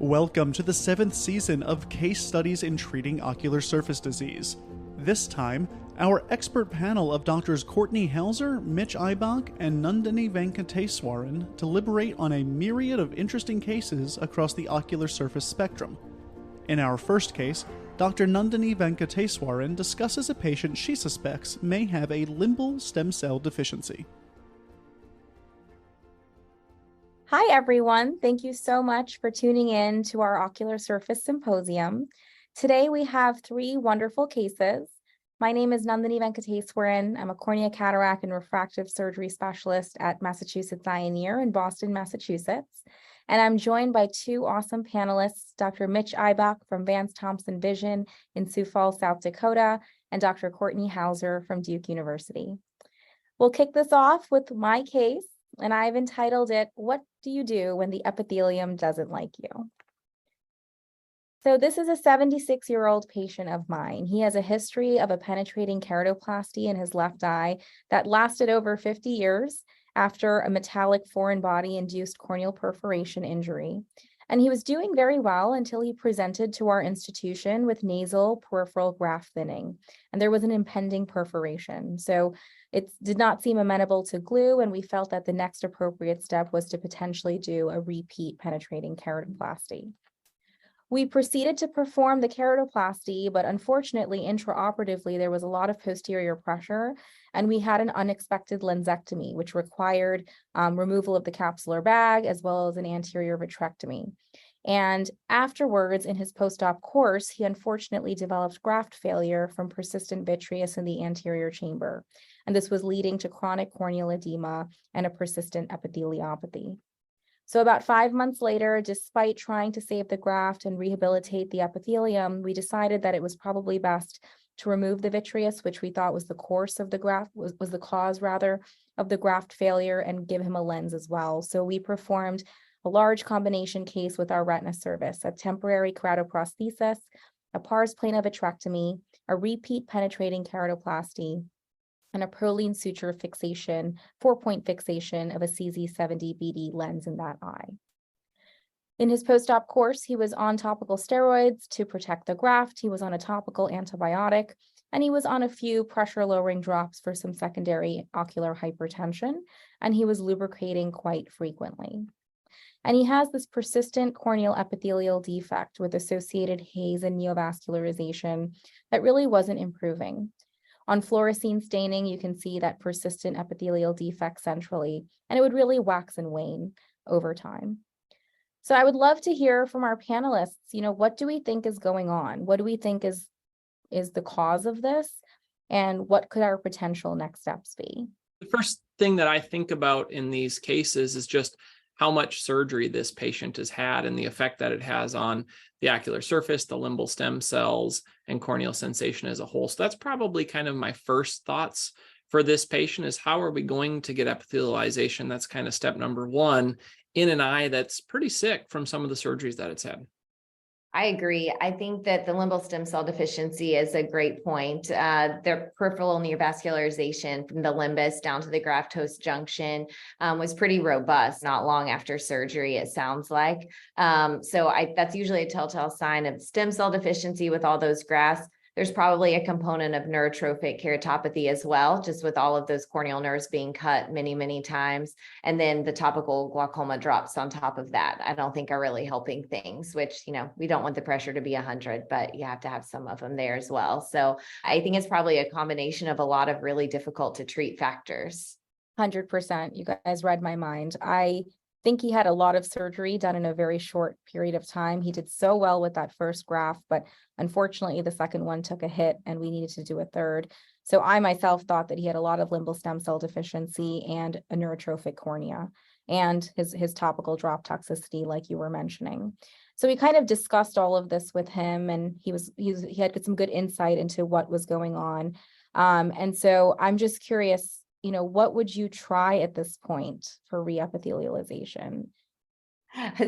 Welcome to the 7th season of Case Studies in Treating Ocular Surface Disease. This time, our expert panel of Drs. Kourtney Houser, Mitch Ibach, and Nandini Venkateswaran deliberate on a myriad of interesting cases across the ocular surface spectrum. In our first case, Dr. Nandini Venkateswaran discusses a patient she suspects may have a limbal stem cell deficiency. Hi, everyone. Thank you so much for tuning in to our Ocular Surface Symposium. Today, we have three wonderful cases. My name is Nandini Venkateswaran. I'm a cornea, cataract, and refractive surgery specialist at Massachusetts Eye and Ear in Boston, Massachusetts. And I'm joined by two awesome panelists, Dr. Mitch Ibach from Vance Thompson Vision in Sioux Falls, South Dakota, and Dr. Kourtney Houser from Duke University. We'll kick this off with my case, and I've entitled it, "What do you do when the epithelium doesn't like you?" So this is a 76-year-old patient of mine. He has a history of a penetrating keratoplasty in his left eye that lasted over 50 years after a metallic foreign body-induced corneal perforation injury. And he was doing very well until he presented to our institution with nasal peripheral graft thinning, and there was an impending perforation. So it did not seem amenable to glue, and we felt that the next appropriate step was to potentially do a repeat penetrating keratoplasty. We proceeded to perform the keratoplasty, but unfortunately, intraoperatively, there was a lot of posterior pressure, and we had an unexpected lensectomy, which required removal of the capsular bag as well as an anterior vitrectomy. And afterwards, in his post-op course, he unfortunately developed graft failure from persistent vitreous in the anterior chamber. And this was leading to chronic corneal edema and a persistent epitheliopathy. So about 5 months later, despite trying to save the graft and rehabilitate the epithelium, we decided that it was probably best to remove the vitreous, which we thought was the course of the graft, was the cause rather of the graft failure, and give him a lens as well. So we performed a large combination case with our retina service, a temporary keratoprosthesis, a pars plana vitrectomy, a repeat penetrating keratoplasty, and a Prolene suture fixation, 4-point fixation of a CZ70BD lens in that eye. In his post-op course, he was on topical steroids to protect the graft, he was on a topical antibiotic, and he was on a few pressure-lowering drops for some secondary ocular hypertension, and he was lubricating quite frequently. And he has this persistent corneal epithelial defect with associated haze and neovascularization that really wasn't improving. On fluorescein staining, you can see that persistent epithelial defect centrally, and it would really wax and wane over time. So I would love to hear from our panelists, what do we think is going on? What do we think is the cause of this? And what could our potential next steps be? The first thing that I think about in these cases is just how much surgery this patient has had and the effect that it has on the ocular surface, the limbal stem cells, and corneal sensation as a whole. So that's probably kind of my first thoughts for this patient is how are we going to get epithelialization? That's kind of step number one in an eye that's pretty sick from some of the surgeries that it's had. I agree. I think that the limbal stem cell deficiency is a great point. The peripheral neovascularization from the limbus down to the graft host junction was pretty robust, not long after surgery, it sounds like. That's usually a telltale sign of stem cell deficiency with all those grafts. There's probably a component of neurotrophic keratopathy as well, just with all of those corneal nerves being cut many, many times. And then the topical glaucoma drops on top of that, I don't think are really helping things, which, we don't want the pressure to be 100, but you have to have some of them there as well. So I think it's probably a combination of a lot of really difficult to treat factors. 100%. You guys read my mind. I think he had a lot of surgery done in a very short period of time. He did so well with that first graft, but unfortunately the second one took a hit and we needed to do a third. So I myself thought that he had a lot of limbal stem cell deficiency and a neurotrophic cornea and his topical drop toxicity, like you were mentioning. So we kind of discussed all of this with him, and he had some good insight into what was going on. And so I'm just curious, what would you try at this point for reepithelialization?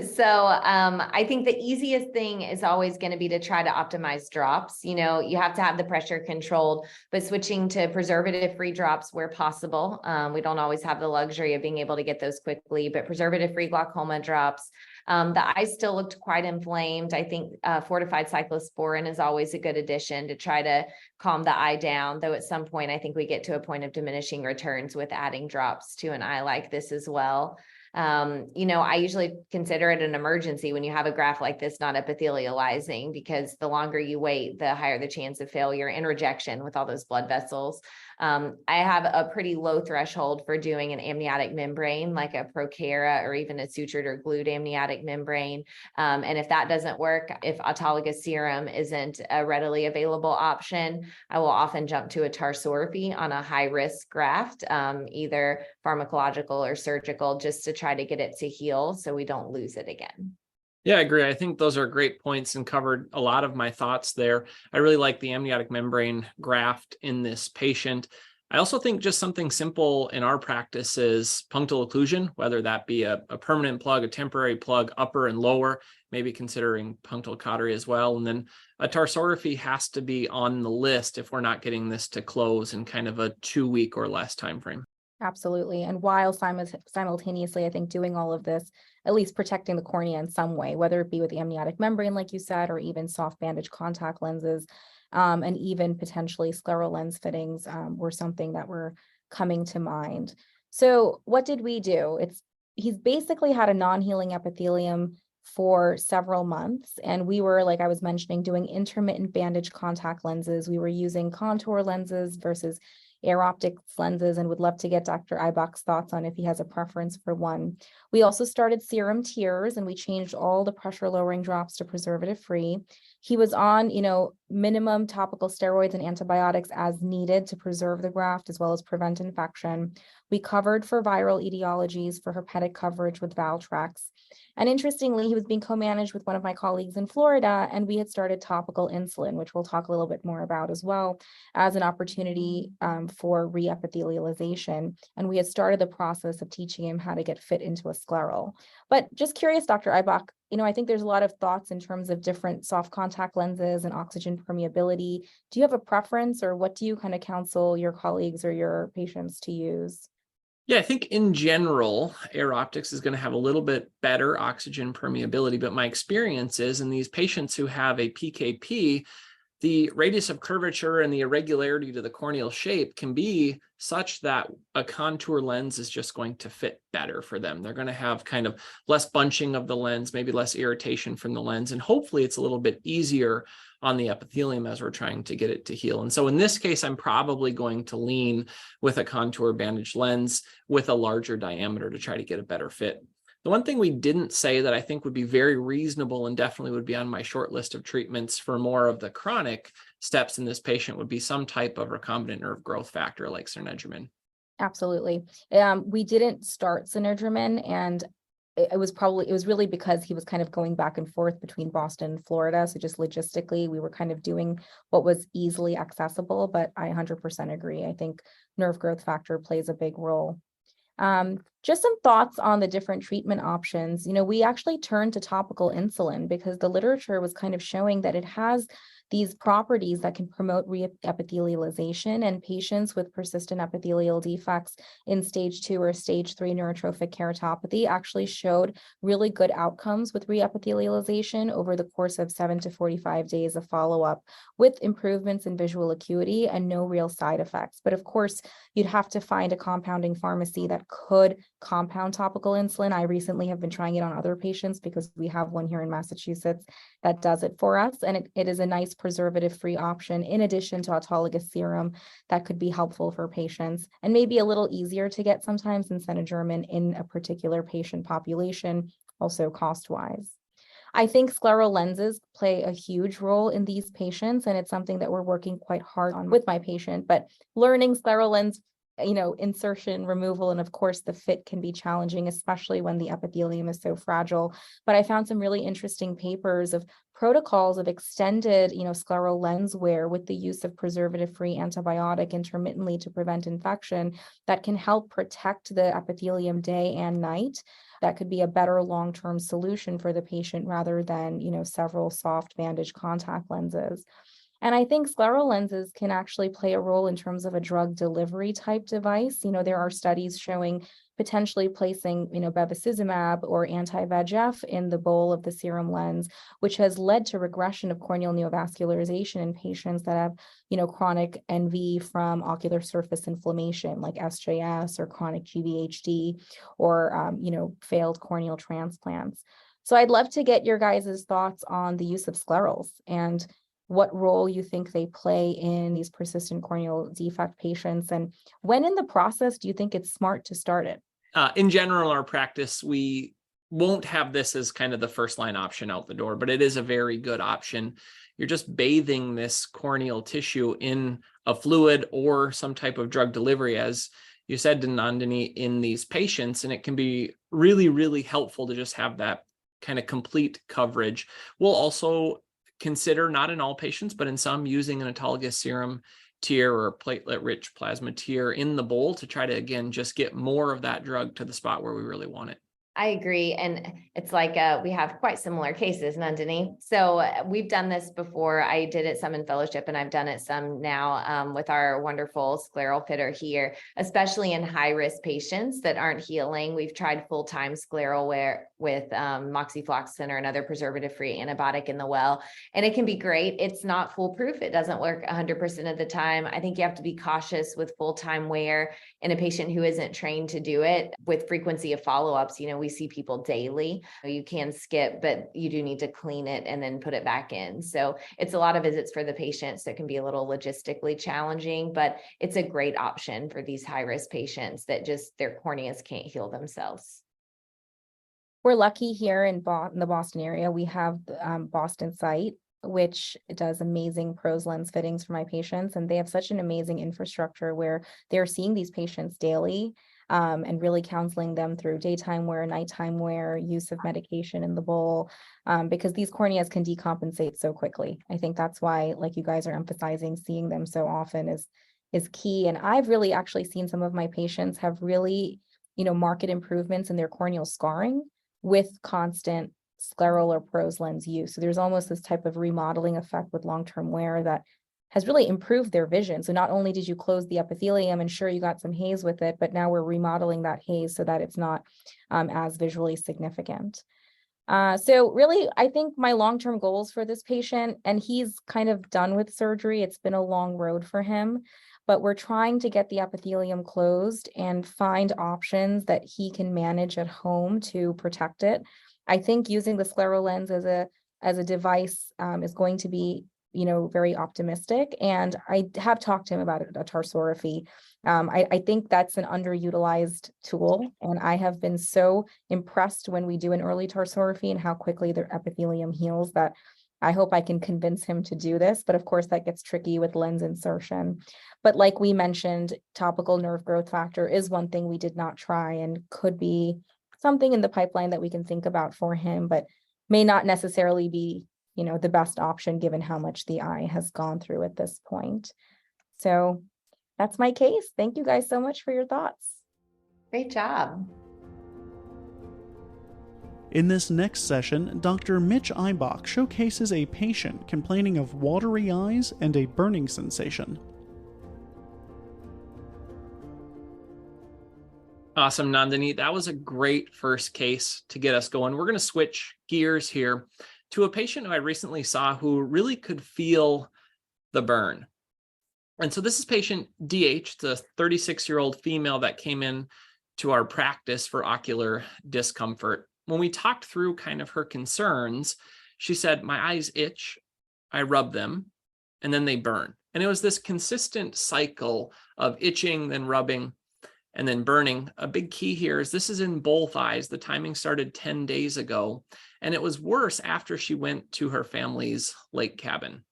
So I think the easiest thing is always going to be to try to optimize drops. You know, you have to have the pressure controlled, but switching to preservative-free drops where possible. We don't always have the luxury of being able to get those quickly, but preservative-free glaucoma drops. The eye still looked quite inflamed. I think fortified cyclosporin is always a good addition to try to calm the eye down, though at some point I think we get to a point of diminishing returns with adding drops to an eye like this as well. You know, I usually consider it an emergency when you have a graft like this not epithelializing, because the longer you wait, the higher the chance of failure and rejection with all those blood vessels. I have a pretty low threshold for doing an amniotic membrane, like a Procara or even a sutured or glued amniotic membrane. And if that doesn't work, if autologous serum isn't a readily available option, I will often jump to a tarsorrhaphy on a high risk graft, either pharmacological or surgical, just to try to get it to heal so we don't lose it again. Yeah, I agree. I think those are great points and covered a lot of my thoughts there. I really like the amniotic membrane graft in this patient. I also think just something simple in our practice is punctal occlusion, whether that be a permanent plug, a temporary plug, upper and lower, maybe considering punctal cautery as well. And then a tarsorrhaphy has to be on the list if we're not getting this to close in kind of a 2-week or less time frame. Absolutely. And while simultaneously, I think doing all of this, at least protecting the cornea in some way, whether it be with the amniotic membrane, like you said, or even soft bandage contact lenses, and even potentially scleral lens fittings were something that were coming to mind. So what did we do? He's basically had a non-healing epithelium for several months. And we were, like I was mentioning, doing intermittent bandage contact lenses. We were using contour lenses versus air optics lenses, and would love to get Dr. Ibach's thoughts on if he has a preference for one. We also started serum tiers, and we changed all the pressure lowering drops to preservative free. He was on, minimum topical steroids and antibiotics as needed to preserve the graft as well as prevent infection. We covered for viral etiologies for herpetic coverage with Valtrex. And interestingly, he was being co-managed with one of my colleagues in Florida, and we had started topical insulin, which we'll talk a little bit more about as well, as an opportunity for reepithelialization. And we had started the process of teaching him how to get fit into a scleral. But just curious, Dr. Ibach, I think there's a lot of thoughts in terms of different soft contact lenses and oxygen permeability. Do you have a preference, or what do you kind of counsel your colleagues or your patients to use? Yeah, I think in general, air optics is going to have a little bit better oxygen permeability, but my experience is in these patients who have a PKP, the radius of curvature and the irregularity to the corneal shape can be such that a contour lens is just going to fit better for them. They're going to have kind of less bunching of the lens, maybe less irritation from the lens, and hopefully it's a little bit easier on the epithelium as we're trying to get it to heal. And so in this case, I'm probably going to lean with a contour bandage lens with a larger diameter to try to get a better fit. The one thing we didn't say that I think would be very reasonable and definitely would be on my short list of treatments for more of the chronic steps in this patient would be some type of recombinant nerve growth factor like Synedrimin. Absolutely. We didn't start Synedrimin, and it was really because he was kind of going back and forth between Boston and Florida. So just logistically, we were kind of doing what was easily accessible, but I 100% agree. I think nerve growth factor plays a big role. Just some thoughts on the different treatment options. We actually turned to topical insulin because the literature was kind of showing that it has these properties that can promote reepithelialization, and patients with persistent epithelial defects in stage 2 or stage 3 neurotrophic keratopathy actually showed really good outcomes with reepithelialization over the course of 7 to 45 days of follow-up, with improvements in visual acuity and no real side effects. But of course, you'd have to find a compounding pharmacy that could compound topical insulin. I recently have been trying it on other patients because we have one here in Massachusetts that does it for us, and it is a nice preservative-free option in addition to autologous serum that could be helpful for patients, and maybe a little easier to get sometimes than Synedrimin in a particular patient population, also cost-wise. I think scleral lenses play a huge role in these patients, and it's something that we're working quite hard on with my patient, but learning scleral lens insertion, removal, and of course the fit can be challenging, especially when the epithelium is so fragile. But I found some really interesting papers of protocols of extended, scleral lens wear with the use of preservative-free antibiotic intermittently to prevent infection that can help protect the epithelium day and night. That could be a better long-term solution for the patient rather than, several soft bandage contact lenses. And I think scleral lenses can actually play a role in terms of a drug delivery type device. There are studies showing potentially placing, bevacizumab or anti-VEGF in the bowl of the serum lens, which has led to regression of corneal neovascularization in patients that have, chronic NV from ocular surface inflammation like SJS or chronic GVHD or, failed corneal transplants. So I'd love to get your guys' thoughts on the use of sclerals and what role you think they play in these persistent corneal defect patients. And when in the process do you think it's smart to start it? In general, our practice, we won't have this as kind of the first line option out the door, but it is a very good option. You're just bathing this corneal tissue in a fluid or some type of drug delivery, as you said to Nandini, in these patients, and it can be really, really helpful to just have that kind of complete coverage. We'll also consider, not in all patients, but in some, using an autologous serum tear or platelet-rich plasma tear in the bowl to try to, again, just get more of that drug to the spot where we really want it. I agree. And it's like we have quite similar cases, Nandini. So we've done this before. I did it some in fellowship and I've done it some now with our wonderful scleral fitter here, especially in high-risk patients that aren't healing. We've tried full-time scleral wear with moxifloxacin or another preservative-free antibiotic in the well, and it can be great. It's not foolproof. It doesn't work 100% of the time. I think you have to be cautious with full-time wear in a patient who isn't trained to do it with frequency of follow-ups. We see people daily. You can skip, but you do need to clean it and then put it back in. So it's a lot of visits for the patient. So it can be a little logistically challenging, but it's a great option for these high-risk patients that just their corneas can't heal themselves. We're lucky here in the Boston area. We have the Boston site, which does amazing pros lens fittings for my patients. And they have such an amazing infrastructure where they're seeing these patients daily and really counseling them through daytime wear, nighttime wear, use of medication in the bowl, because these corneas can decompensate so quickly. I think that's why, like you guys are emphasizing, seeing them so often is key. And I've really actually seen some of my patients have really, marked improvements in their corneal scarring with constant scleral or pros lens use. So there's almost this type of remodeling effect with long-term wear that has really improved their vision. So not only did you close the epithelium and sure you got some haze with it, but now we're remodeling that haze so that it's not as visually significant. So really, I think my long-term goals for this patient, and he's kind of done with surgery, it's been a long road for him, but we're trying to get the epithelium closed and find options that he can manage at home to protect it. I think using the scleral lens as a device is going to be, very optimistic. And I have talked to him about a tarsorrhaphy. I think that's an underutilized tool. And I have been so impressed when we do an early tarsorrhaphy and how quickly their epithelium heals that I hope I can convince him to do this. But of course, that gets tricky with lens insertion. But like we mentioned, topical nerve growth factor is one thing we did not try and could be something in the pipeline that we can think about for him, but may not necessarily be, the best option given how much the eye has gone through at this point. So that's my case. Thank you guys so much for your thoughts. Great job. In this next session, Dr. Mitch Ibach showcases a patient complaining of watery eyes and a burning sensation. Awesome, Nandini. That was a great first case to get us going. We're going to switch gears here to a patient who I recently saw who really could feel the burn. And so this is patient DH, the 36-year-old female that came in to our practice for ocular discomfort. When we talked through kind of her concerns, she said, my eyes itch, I rub them, and then they burn. And it was this consistent cycle of itching, then rubbing, and then burning. A big key here is this is in both eyes. The timing started 10 days ago, and it was worse after she went to her family's lake cabin.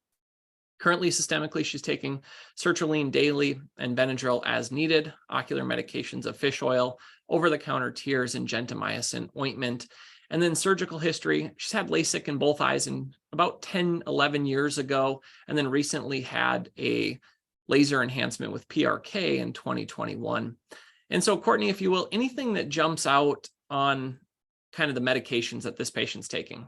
Currently, systemically, she's taking sertraline daily and Benadryl as needed, ocular medications of fish oil, over-the-counter tears, and gentamicin ointment. And then surgical history, she's had LASIK in both eyes in about 10, 11 years ago, and then recently had a laser enhancement with PRK in 2021. And so, Kourtney, if you will, anything that jumps out on kind of the medications that this patient's taking?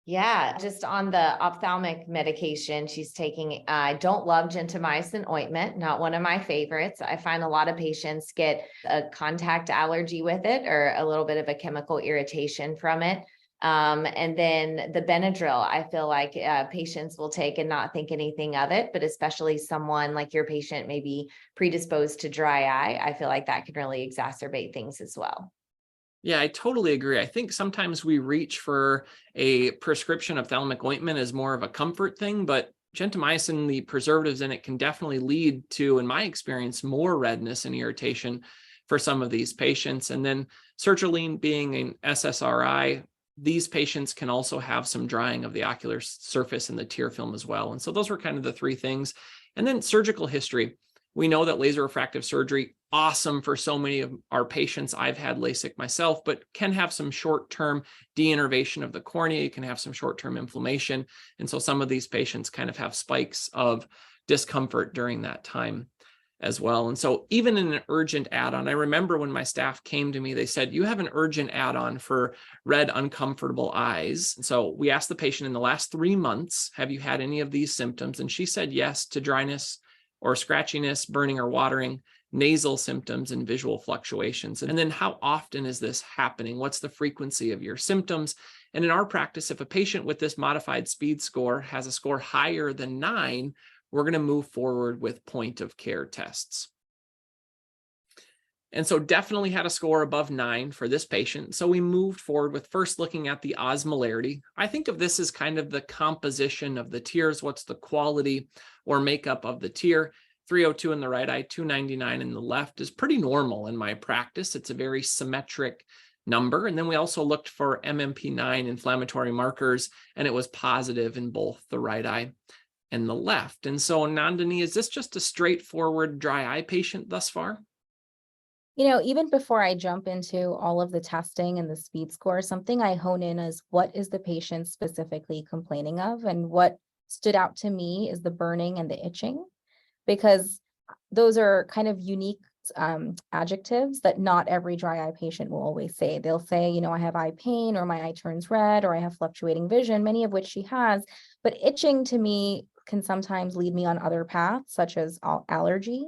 Yeah, just on the ophthalmic medication she's taking, I don't love gentamicin ointment, not one of my favorites. I find a lot of patients get a contact allergy with it or a little bit of a chemical irritation from it. And then the Benadryl, I feel like patients will take and not think anything of it, but especially someone like your patient may be predisposed to dry eye. I feel like that can really exacerbate things as well. Yeah, I totally agree. I think sometimes we reach for a prescription ophthalmic ointment as more of a comfort thing, but gentamicin, the preservatives in it, can definitely lead to, in my experience, more redness and irritation for some of these patients. And then sertraline being an SSRI, these patients can also have some drying of the ocular surface and the tear film as well. And so those were kind of the three things. And then surgical history. We know that laser refractive surgery, awesome for so many of our patients. I've had LASIK myself, but can have some short-term deinnervation of the cornea. You can have some short-term inflammation. And so some of these patients kind of have spikes of discomfort during that time as well. And so even in an urgent add-on, I remember when my staff came to me, they said, you have an urgent add-on for red, uncomfortable eyes. And so we asked the patient, in the last 3 months, have you had any of these symptoms? And she said yes to dryness or scratchiness, burning or watering, nasal symptoms, and visual fluctuations. And then how often is this happening? What's the frequency of your symptoms? And in our practice, if a patient with this modified speed score has a score higher than 9, we're going to move forward with point of care tests. And so definitely had a score above 9 for this patient. So we moved forward with first looking at the osmolarity. I think of this as kind of the composition of the tears. What's the quality or makeup of the tear? 302 in the right eye, 299 in the left is pretty normal in my practice. It's a very symmetric number. And then we also looked for MMP9 inflammatory markers, and it was positive in both the right eye and the left. And so, Nandini, is this just a straightforward dry eye patient thus far? You know, even before I jump into all of the testing and the speed score, something I hone in is what is the patient specifically complaining of? And what stood out to me is the burning and the itching, because those are kind of unique adjectives that not every dry eye patient will always say. They'll say, you know, I have eye pain, or my eye turns red, or I have fluctuating vision, many of which she has. But itching to me can sometimes lead me on other paths, such as allergy.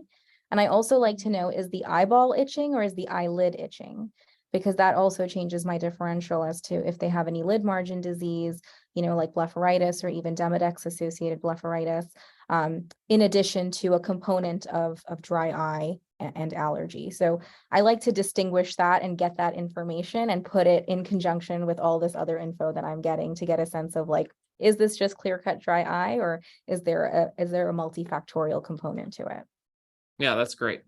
And I also like to know, is the eyeball itching or is the eyelid itching? Because that also changes my differential as to if they have any lid margin disease, you know, like blepharitis or even Demodex associated blepharitis, in addition to a component of dry eye and allergy. So I like to distinguish that and get that information and put it in conjunction with all this other info that I'm getting to get a sense of, like, is this just clear-cut dry eye, or is there a multifactorial component to it? Yeah, that's great.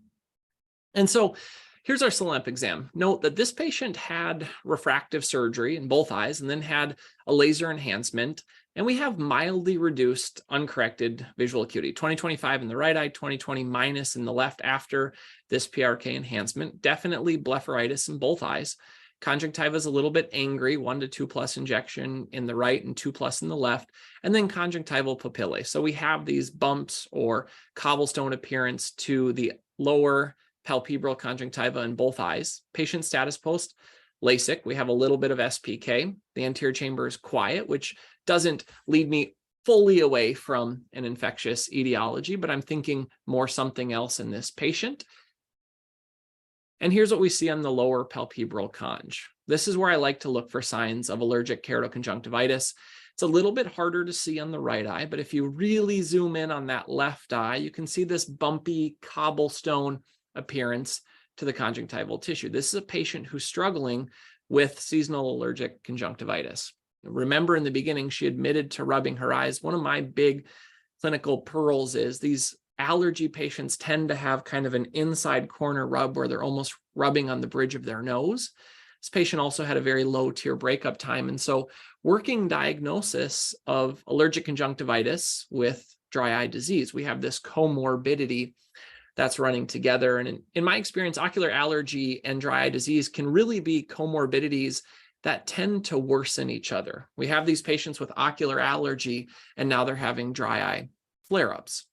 And so here's our SLEMP exam. Note that this patient had refractive surgery in both eyes and then had a laser enhancement. And we have mildly reduced uncorrected visual acuity, 20/25 in the right eye, 20/20 minus in the left after this PRK enhancement. Definitely blepharitis in both eyes. Conjunctiva is a little bit angry, 1 to 2+ injection in the right and 2+ in the left, and then conjunctival papillae. So we have these bumps or cobblestone appearance to the lower palpebral conjunctiva in both eyes. Patient status post LASIK, we have a little bit of SPK. The anterior chamber is quiet, which doesn't lead me fully away from an infectious etiology, but I'm thinking more something else in this patient. And here's what we see on the lower palpebral conj. This is where I like to look for signs of allergic keratoconjunctivitis. It's a little bit harder to see on the right eye, but if you really zoom in on that left eye, you can see this bumpy cobblestone appearance to the conjunctival tissue. This is a patient who's struggling with seasonal allergic conjunctivitis. Remember, in the beginning, she admitted to rubbing her eyes. One of my big clinical pearls is these allergy patients tend to have kind of an inside corner rub where they're almost rubbing on the bridge of their nose. This patient also had a very low tear breakup time. And so working diagnosis of allergic conjunctivitis with dry eye disease. We have this comorbidity that's running together. And in my experience, ocular allergy and dry eye disease can really be comorbidities that tend to worsen each other. We have these patients with ocular allergy, and now they're having dry eye flare-ups.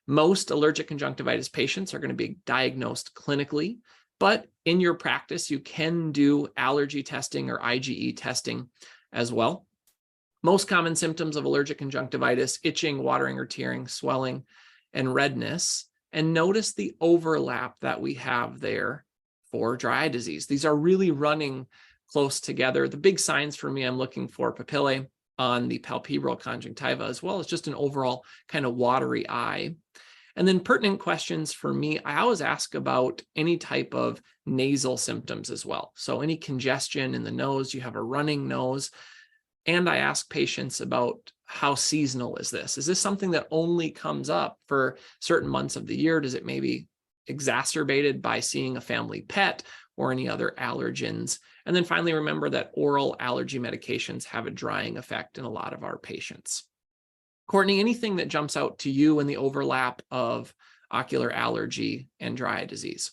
Most allergic conjunctivitis patients are going to be diagnosed clinically, but in your practice, you can do allergy testing or IgE testing as well. Most common symptoms of allergic conjunctivitis: itching, watering or tearing, swelling, and redness. And notice the overlap that we have there for dry eye disease. These are really running close together. The big signs for me, I'm looking for papillae on the palpebral conjunctiva, as well as just an overall kind of watery eye. And then pertinent questions for me, I always ask about any type of nasal symptoms as well. So any congestion in the nose, you have a running nose. And I ask patients about how seasonal is this? Is this something that only comes up for certain months of the year? Does it maybe exacerbated by seeing a family pet or any other allergens? And then finally, remember that oral allergy medications have a drying effect in a lot of our patients. Kourtney, anything that jumps out to you in the overlap of ocular allergy and dry eye disease?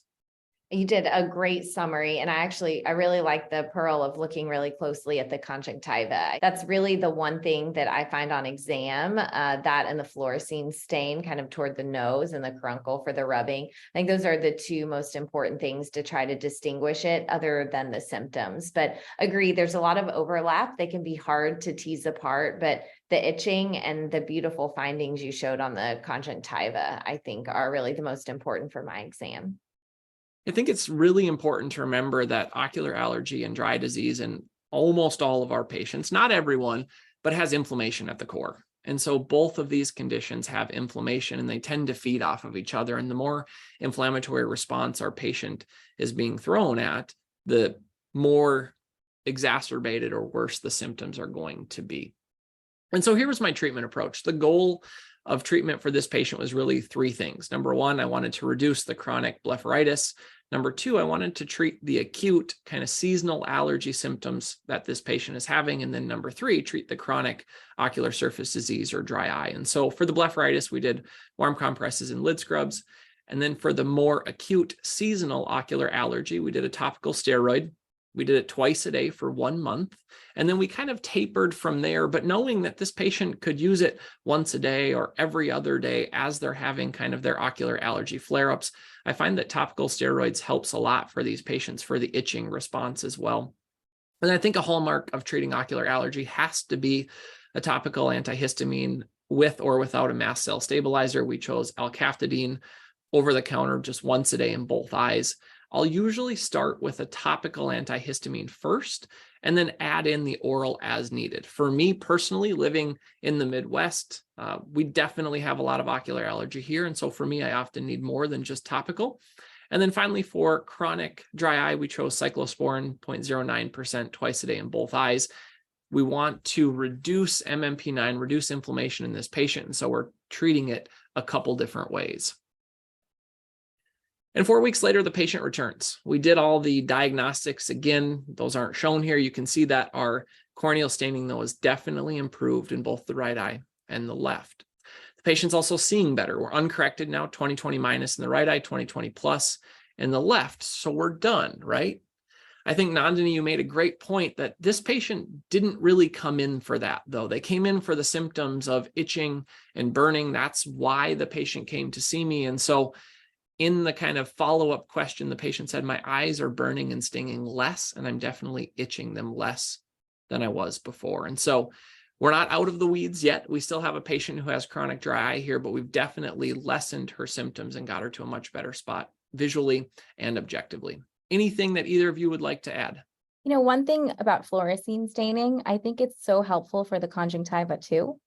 You did a great summary. And I really like the pearl of looking really closely at the conjunctiva. That's really the one thing that I find on exam, that and the fluorescein stain kind of toward the nose and the cruncle for the rubbing. I think those are the two most important things to try to distinguish it other than the symptoms. But agree, there's a lot of overlap. They can be hard to tease apart, but the itching and the beautiful findings you showed on the conjunctiva, I think, are really the most important for my exam. I think it's really important to remember that ocular allergy and dry eye disease in almost all of our patients, not everyone, but has inflammation at the core. And so both of these conditions have inflammation and they tend to feed off of each other. And the more inflammatory response our patient is being thrown at, the more exacerbated or worse the symptoms are going to be. And so here was my treatment approach. The goal of treatment for this patient was really three things. Number one, I wanted to reduce the chronic blepharitis. Number two, I wanted to treat the acute kind of seasonal allergy symptoms that this patient is having. And then number three, treat the chronic ocular surface disease or dry eye. And so for the blepharitis, we did warm compresses and lid scrubs. And then for the more acute seasonal ocular allergy, we did a topical steroid. We did it twice a day for 1 month. And then we kind of tapered from there, but knowing that this patient could use it once a day or every other day as they're having kind of their ocular allergy flare-ups, I find that topical steroids helps a lot for these patients for the itching response as well. And I think a hallmark of treating ocular allergy has to be a topical antihistamine with or without a mast cell stabilizer. We chose alcaftidine over the counter just once a day in both eyes. I'll usually start with a topical antihistamine first and then add in the oral as needed. For me personally, living in the Midwest, we definitely have a lot of ocular allergy here. And so for me, I often need more than just topical. And then finally, for chronic dry eye, we chose cyclosporin 0.09% twice a day in both eyes. We want to reduce MMP9, reduce inflammation in this patient. And so we're treating it a couple different ways. And 4 weeks later, the patient returns. We did all the diagnostics. Again, those aren't shown here. You can see that our corneal staining, though, is definitely improved in both the right eye and the left. The patient's also seeing better. We're uncorrected now, 20/20 minus in the right eye, 20/20 plus in the left. So we're done, right? I think, Nandini, you made a great point that this patient didn't really come in for that, though. They came in for the symptoms of itching and burning. That's why the patient came to see me. And so in the kind of follow-up question, the patient said, my eyes are burning and stinging less, and I'm definitely itching them less than I was before. And so we're not out of the weeds yet. We still have a patient who has chronic dry eye here, but we've definitely lessened her symptoms and got her to a much better spot visually and objectively. Anything that either of you would like to add? You know, one thing about fluorescein staining, I think it's so helpful for the conjunctiva too,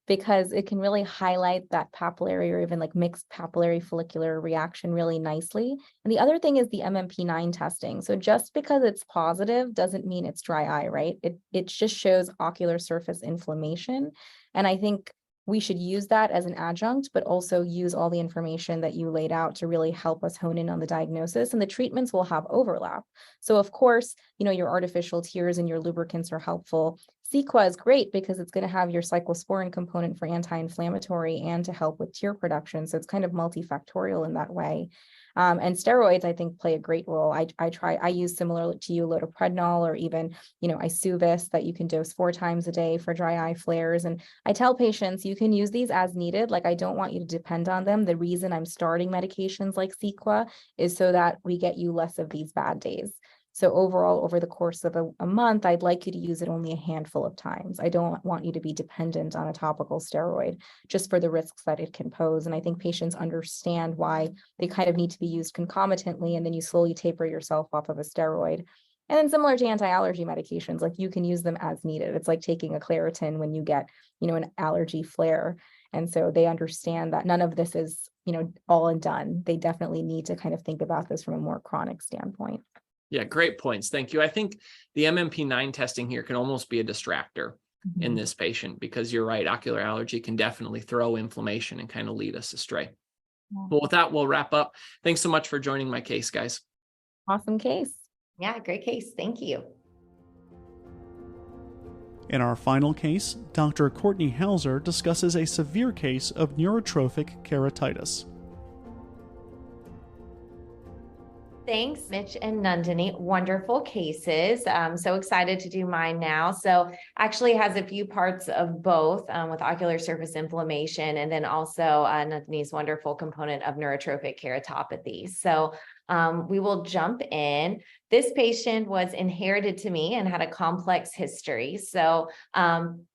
because it can really highlight that papillary or even like mixed papillary follicular reaction really nicely. And the other thing is the MMP9 testing. So just because it's positive doesn't mean it's dry eye, right? It just shows ocular surface inflammation. And I think we should use that as an adjunct, but also use all the information that you laid out to really help us hone in on the diagnosis, and the treatments will have overlap. So of course, you know, your artificial tears and your lubricants are helpful CEQA is great because it's going to have your cyclosporin component for anti-inflammatory and to help with tear production. So it's kind of multifactorial in that way. And steroids, I think, play a great role. I use similar to you, loteprednol, or even, Isuvis that you can dose 4 times a day for dry eye flares. And I tell patients you can use these as needed. Like, I don't want you to depend on them. The reason I'm starting medications like CEQA is so that we get you less of these bad days. So overall, over the course of a month, I'd like you to use it only a handful of times. I don't want you to be dependent on a topical steroid just for the risks that it can pose. And I think patients understand why they kind of need to be used concomitantly, and then you slowly taper yourself off of a steroid. And then similar to anti-allergy medications, like you can use them as needed. It's like taking a Claritin when you get, an allergy flare. And so they understand that none of this is, all and done. They definitely need to kind of think about this from a more chronic standpoint. Yeah, great points. Thank you. I think the MMP9 testing here can almost be a distractor in this patient, because you're right, ocular allergy can definitely throw inflammation and kind of lead us astray. Yeah. Well, with that, we'll wrap up. Thanks so much for joining my case, guys. Awesome case. Yeah, great case. Thank you. In our final case, Dr. Kourtney Houser discusses a severe case of neurotrophic keratitis. Thanks, Mitch and Nandini. Wonderful cases. I'm so excited to do mine now. So actually has a few parts of both with ocular surface inflammation, and then also Nandini's wonderful component of neurotrophic keratopathy. So we will jump in. This patient was inherited to me and had a complex history. So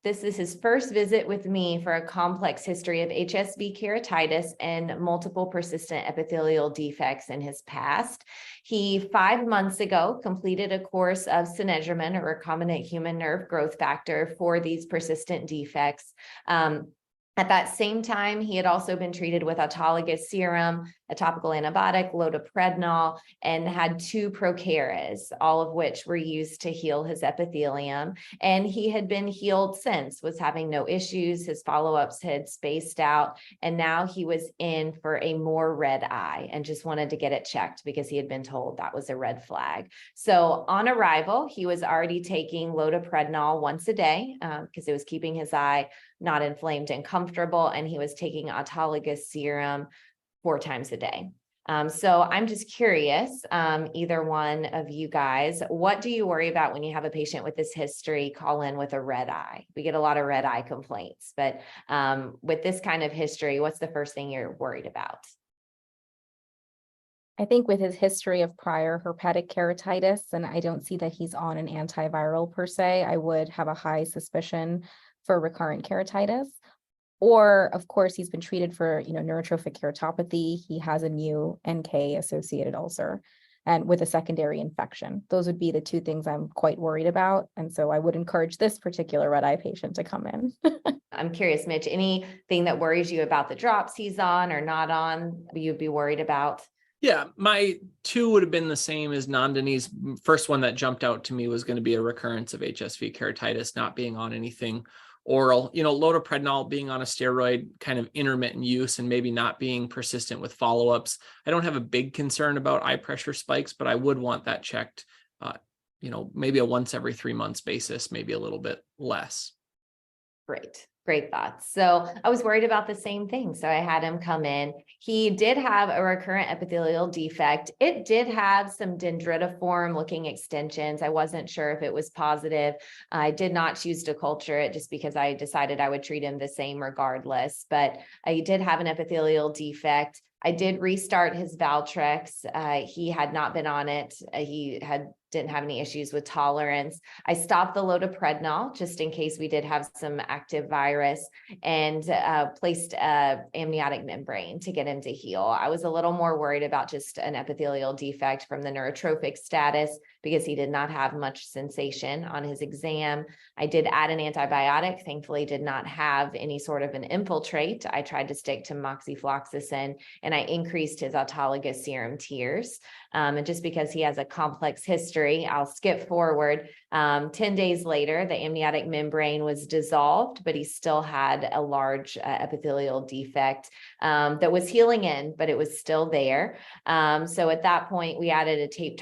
this is his first visit with me for a complex history of HSV keratitis and multiple persistent epithelial defects in his past. He 5 months ago completed a course of Sinedromin, or recombinant human nerve growth factor, for these persistent defects. At that same time, he had also been treated with autologous serum, a topical antibiotic, loteprednol, and had 2 Procaras, all of which were used to heal his epithelium. And he had been healed since, was having no issues. His follow-ups had spaced out, and now he was in for a more red eye and just wanted to get it checked because he had been told that was a red flag. So on arrival, he was already taking loteprednol once a day because it was keeping his eye not inflamed and comfortable, and he was taking autologous serum 4 times a day. So I'm just curious, either one of you guys, what do you worry about when you have a patient with this history call in with a red eye? We get a lot of red eye complaints, but with this kind of history, what's the first thing you're worried about? I think with his history of prior herpetic keratitis, and I don't see that he's on an antiviral per se, I would have a high suspicion for recurrent keratitis. Or, of course, he's been treated for, neurotrophic keratopathy. He has a new NK-associated ulcer and with a secondary infection. Those would be the 2 things I'm quite worried about. And so I would encourage this particular red eye patient to come in. I'm curious, Mitch, anything that worries you about the drops he's on or not on, you'd be worried about? Yeah, my 2 would have been the same as Nandini's. First one that jumped out to me was going to be a recurrence of HSV keratitis, not being on anything oral. Loteprednol being on a steroid, kind of intermittent use, and maybe not being persistent with follow-ups. I don't have a big concern about eye pressure spikes, but I would want that checked, maybe a once every 3 months basis, maybe a little bit less. Great thoughts. So I was worried about the same thing. So I had him come in. He did have a recurrent epithelial defect. It did have some dendritiform looking extensions. I wasn't sure if it was positive. I did not choose to culture it just because I decided I would treat him the same regardless, but he did have an epithelial defect. I did restart his Valtrex. He had not been on it. Didn't have any issues with tolerance. I stopped the loteprednol just in case we did have some active virus, and placed a amniotic membrane to get him to heal. I was a little more worried about just an epithelial defect from the neurotrophic status because he did not have much sensation on his exam. I did add an antibiotic, thankfully did not have any sort of an infiltrate. I tried to stick to moxifloxacin, and I increased his autologous serum tears. And just because he has a complex history, I'll skip forward. 10 days later, the amniotic membrane was dissolved, but he still had a large epithelial defect that was healing in, but it was still there. So at that point, we added a tape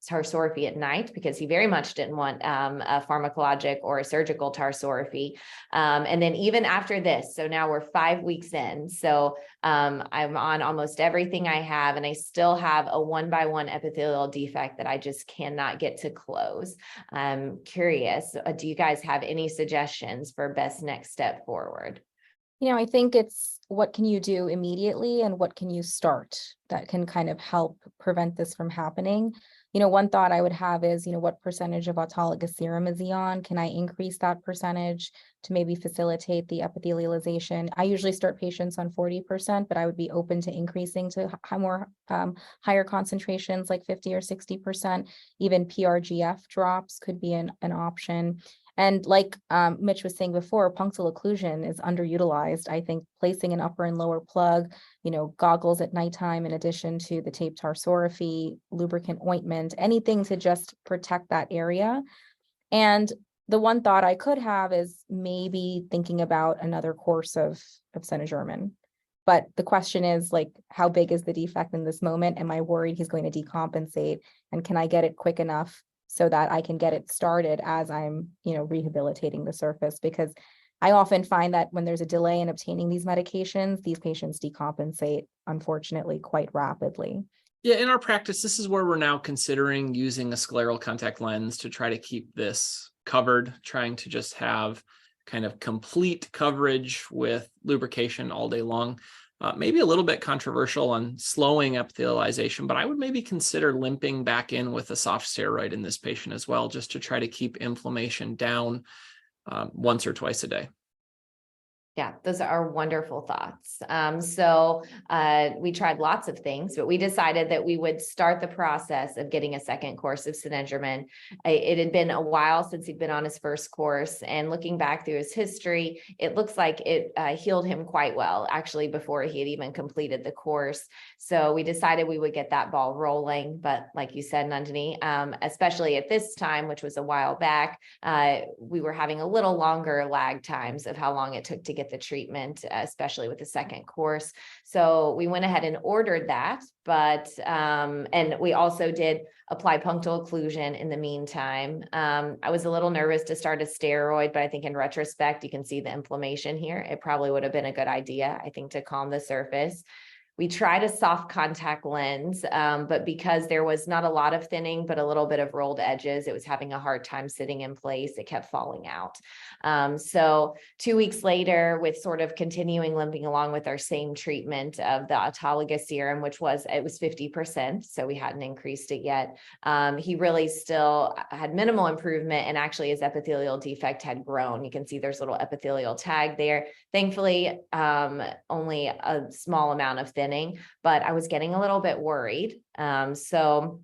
tarsorrhaphy at night because he very much didn't want a pharmacologic or a surgical tarsorrhaphy. And then even after this, so now we're 5 weeks in. So I'm on almost everything I have, and I still have a 1x1 epithelial defect that I just cannot get to close. I'm curious, do you guys have any suggestions for best next step forward? I think it's what can you do immediately and what can you start that can kind of help prevent this from happening. One thought I would have is, what percentage of autologous serum is he on? Can I increase that percentage to maybe facilitate the epithelialization? I usually start patients on 40%, but I would be open to increasing to higher concentrations like 50 or 60%. Even PRGF drops could be an option. And like Mitch was saying before, punctal occlusion is underutilized. I think placing an upper and lower plug, goggles at nighttime, in addition to the tape tarsorrhaphy, lubricant ointment, anything to just protect that area. And the one thought I could have is maybe thinking about another course of Senogermin. But the question is, like, how big is the defect in this moment? Am I worried he's going to decompensate? And can I get it quick enough so that I can get it started as I'm, rehabilitating the surface? Because I often find that when there's a delay in obtaining these medications, these patients decompensate, unfortunately, quite rapidly. Yeah, in our practice, this is where we're now considering using a scleral contact lens to try to keep this covered, trying to just have kind of complete coverage with lubrication all day long. Maybe a little bit controversial on slowing epithelialization, but I would maybe consider limping back in with a soft steroid in this patient as well, just to try to keep inflammation down once or twice a day. Yeah, those are wonderful thoughts. So we tried lots of things, but we decided that we would start the process of getting a second course of Senogermin. It had been a while since he'd been on his first course, and looking back through his history, it looks like it healed him quite well, actually, before he had even completed the course. So we decided we would get that ball rolling. But like you said, Nandini, especially at this time, which was a while back, we were having a little longer lag times of how long it took to get the treatment, especially with the second course. So we went ahead and ordered that, but and we also did apply punctal occlusion in the meantime. I was a little nervous to start a steroid, but I think in retrospect, you can see the inflammation here. It probably would have been a good idea, I think, to calm the surface. We tried a soft contact lens, but because there was not a lot of thinning, but a little bit of rolled edges, it was having a hard time sitting in place. It kept falling out. So 2 weeks later, with sort of continuing limping along with our same treatment of the autologous serum, it was 50%. So we hadn't increased it yet. He really still had minimal improvement, and actually his epithelial defect had grown. You can see there's a little epithelial tag there. Thankfully, only a small amount of thinning, but I was getting a little bit worried. So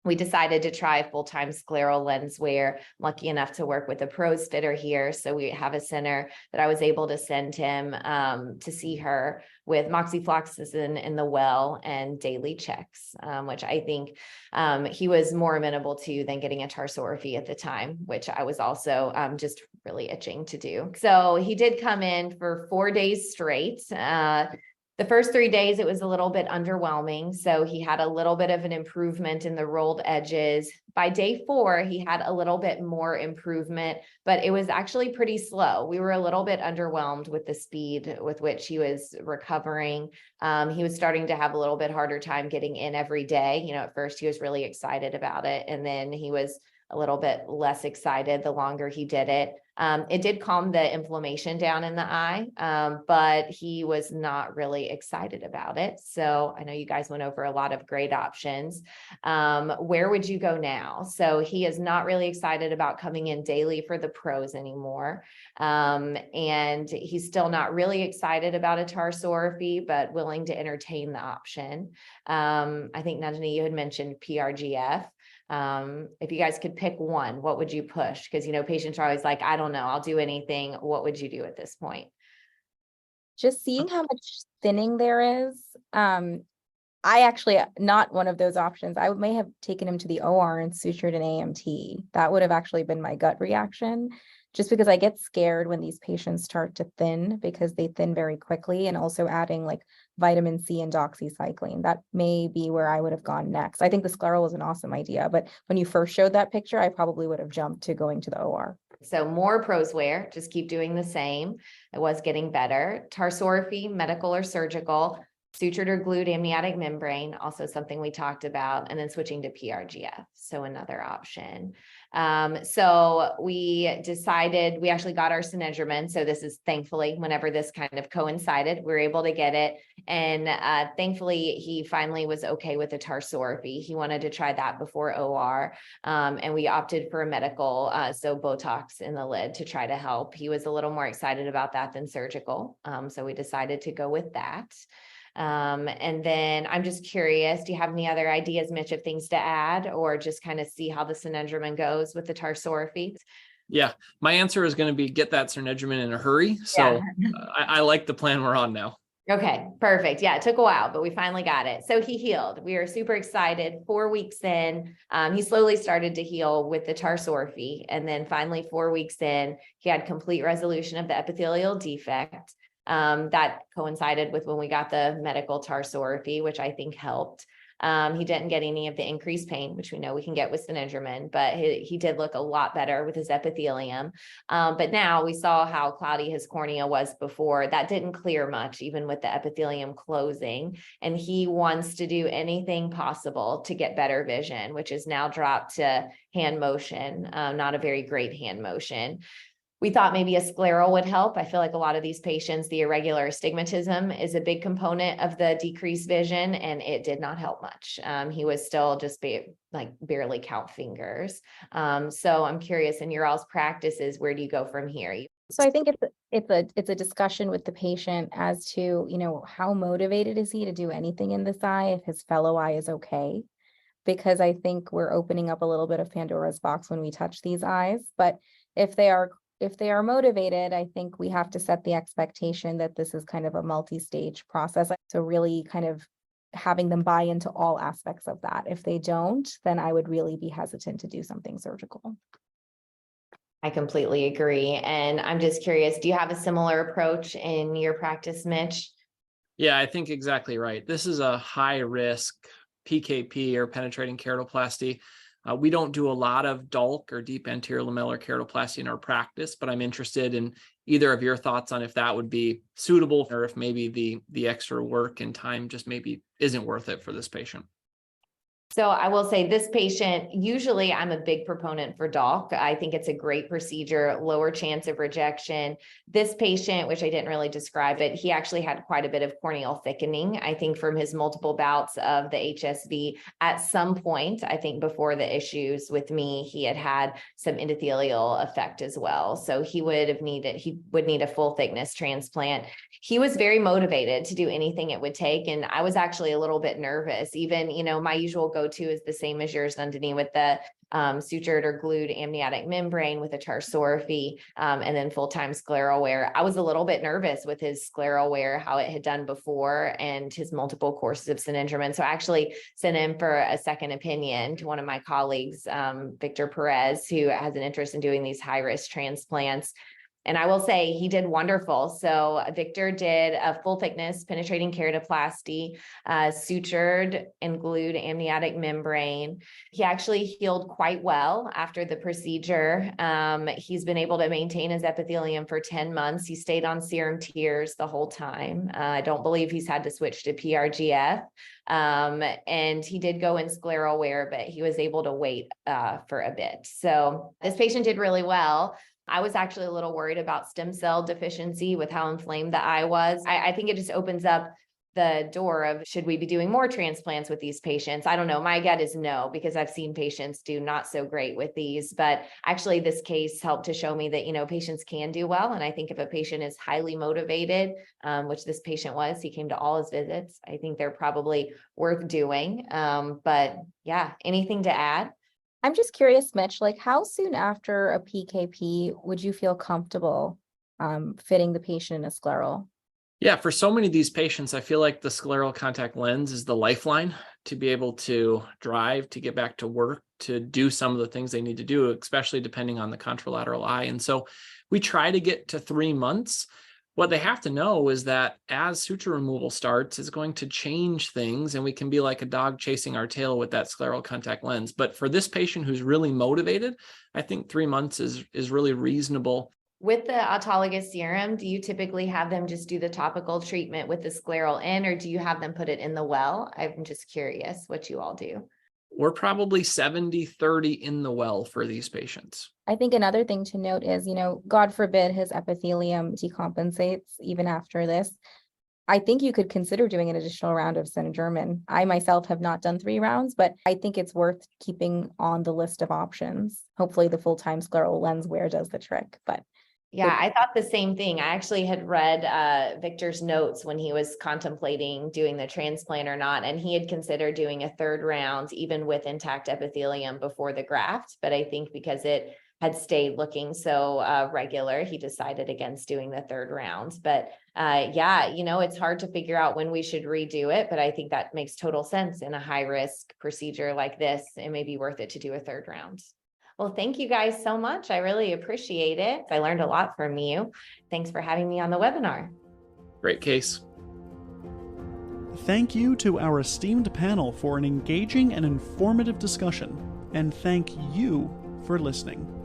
we decided to try full-time scleral lens wear. I'm lucky enough to work with a pros fitter here. So we have a center that I was able to send him to see her with moxifloxacin in the well and daily checks, which I think he was more amenable to than getting a tarsorrhaphy at the time, which I was also just really itching to do. So he did come in for 4 days straight. The first 3 days, it was a little bit underwhelming. So he had a little bit of an improvement in the rolled edges. By day 4, he had a little bit more improvement, but it was actually pretty slow. We were a little bit underwhelmed with the speed with which he was recovering. He was starting to have a little bit harder time getting in every day. At first he was really excited about it, and then he was a little bit less excited the longer he did it. It did calm the inflammation down in the eye, but he was not really excited about it. So I know you guys went over a lot of great options. Where would you go now? So he is not really excited about coming in daily for the pros anymore. And he's still not really excited about a tarsorrhaphy, but willing to entertain the option. I think, Nandini, you had mentioned PRGF. If you guys could pick one, what would you push? Because, patients are always like, I don't know, I'll do anything. What would you do at this point? Just seeing how much thinning there is. I actually, not one of those options. I may have taken him to the OR and sutured an AMT. That would have actually been my gut reaction. just because I get scared when these patients start to thin because they thin very quickly, and also adding like vitamin C and doxycycline. That may be where I would have gone next. I think the scleral was an awesome idea, but when you first showed that picture, I probably would have jumped to going to the OR. So more pros wear, just keep doing the same. It was getting better. Tarsorrhaphy, medical or surgical, sutured or glued amniotic membrane, also something we talked about, and then switching to PRGF. So another option. So we decided, we actually got our Synedgerman. So this is thankfully, whenever this kind of coincided, we were able to get it. And thankfully, he finally was okay with the tarsorrhaphy. He wanted to try that before OR. And we opted for a medical, so Botox in the lid to try to help. He was a little more excited about that than surgical. So we decided to go with that. And then I'm just curious, do you have any other ideas, Mitch, of things to add, or just kind of see how the Synedgerman goes with the tarsorrhaphy? Yeah, my answer is going to be get that Synedgerman in a hurry. So I like the plan we're on now. Okay, perfect. Yeah, it took a while, but we finally got it. So he healed. We are super excited. 4 weeks in, he slowly started to heal with the tarsorrhaphy. And then finally, 4 weeks in, he had complete resolution of the epithelial defect. That coincided with when we got the medical tarsorrhaphy, which I think helped. He didn't get any of the increased pain, which we know we can get with Synedgerman, but he did look a lot better with his epithelium. But now we saw how cloudy his cornea was before. That didn't clear much, even with the epithelium closing. And he wants to do anything possible to get better vision, which is now dropped to hand motion, not a very great hand motion. We thought maybe a scleral would help. I feel like a lot of these patients, the irregular astigmatism is a big component of the decreased vision, and it did not help much. He was still just barely count fingers. So I'm curious, in your all's practices, where do you go from here? So I think it's a discussion with the patient as to, you know, how motivated is he to do anything in this eye if his fellow eye is okay? Because I think we're opening up a little bit of Pandora's box when we touch these eyes. But if they are motivated, I think we have to set the expectation that this is kind of a multi-stage process. So really kind of having them buy into all aspects of that. If they don't, then I would really be hesitant to do something surgical. I completely agree. And I'm just curious, do you have a similar approach in your practice, Mitch? Yeah, I think exactly right. This is a high risk PKP or penetrating keratoplasty. We don't do a lot of DULC or deep anterior lamellar keratoplasty in our practice, but I'm interested in either of your thoughts on if that would be suitable or if maybe the extra work and time just maybe isn't worth it for this patient. So I will say this patient, usually I'm a big proponent for DULC. I think it's a great procedure, lower chance of rejection. This patient, which I didn't really describe it, he actually had quite a bit of corneal thickening. I think from his multiple bouts of the HSV at some point, I think before the issues with me, he had some endothelial effect as well. So he would need a full thickness transplant. He was very motivated to do anything it would take. And I was actually a little bit nervous. Even, my usual go-to is the same as yours, Nandini, with the sutured or glued amniotic membrane with a tarsorrhaphy, and then full-time scleral wear. I was a little bit nervous with his scleral wear, how it had done before, and his multiple courses of Synedgerman. So I actually sent in for a second opinion to one of my colleagues, Victor Perez, who has an interest in doing these high-risk transplants. And I will say he did wonderful. So Victor did a full thickness penetrating keratoplasty, sutured and glued amniotic membrane. He actually healed quite well after the procedure. He's been able to maintain his epithelium for 10 months. He stayed on serum tears the whole time. I don't believe he's had to switch to PRGF. And he did go in scleral wear, but he was able to wait for a bit. So this patient did really well. I was actually a little worried about stem cell deficiency with how inflamed the eye was. I think it just opens up the door of, should we be doing more transplants with these patients? I don't know. My gut is no, because I've seen patients do not so great with these, but actually this case helped to show me that, patients can do well. And I think if a patient is highly motivated, which this patient was, he came to all his visits, I think they're probably worth doing. But yeah, anything to add? I'm just curious, Mitch, like how soon after a PKP would you feel comfortable fitting the patient in a scleral? Yeah, for so many of these patients, I feel like the scleral contact lens is the lifeline to be able to drive, to get back to work, to do some of the things they need to do, especially depending on the contralateral eye. And so we try to get to 3 months. What they have to know is that as suture removal starts, it's going to change things, and we can be like a dog chasing our tail with that scleral contact lens. But for this patient who's really motivated, I think 3 months is really reasonable. With the autologous serum, do you typically have them just do the topical treatment with the scleral in, or do you have them put it in the well? I'm just curious what you all do. We're probably 70-30 in the well for these patients. I think another thing to note is, God forbid his epithelium decompensates even after this. I think you could consider doing an additional round of Synergermin. I myself have not done 3 rounds, but I think it's worth keeping on the list of options. Hopefully the full-time scleral lens wear does the trick, but yeah, I thought the same thing. I actually had read Victor's notes when he was contemplating doing the transplant or not, and he had considered doing a 3rd round, even with intact epithelium before the graft. But I think because it had stayed looking so regular, he decided against doing the 3rd round. But yeah, it's hard to figure out when we should redo it, but I think that makes total sense in a high risk procedure like this. It may be worth it to do a 3rd round. Well, thank you guys so much. I really appreciate it. I learned a lot from you. Thanks for having me on the webinar. Great case. Thank you to our esteemed panel for an engaging and informative discussion, and thank you for listening.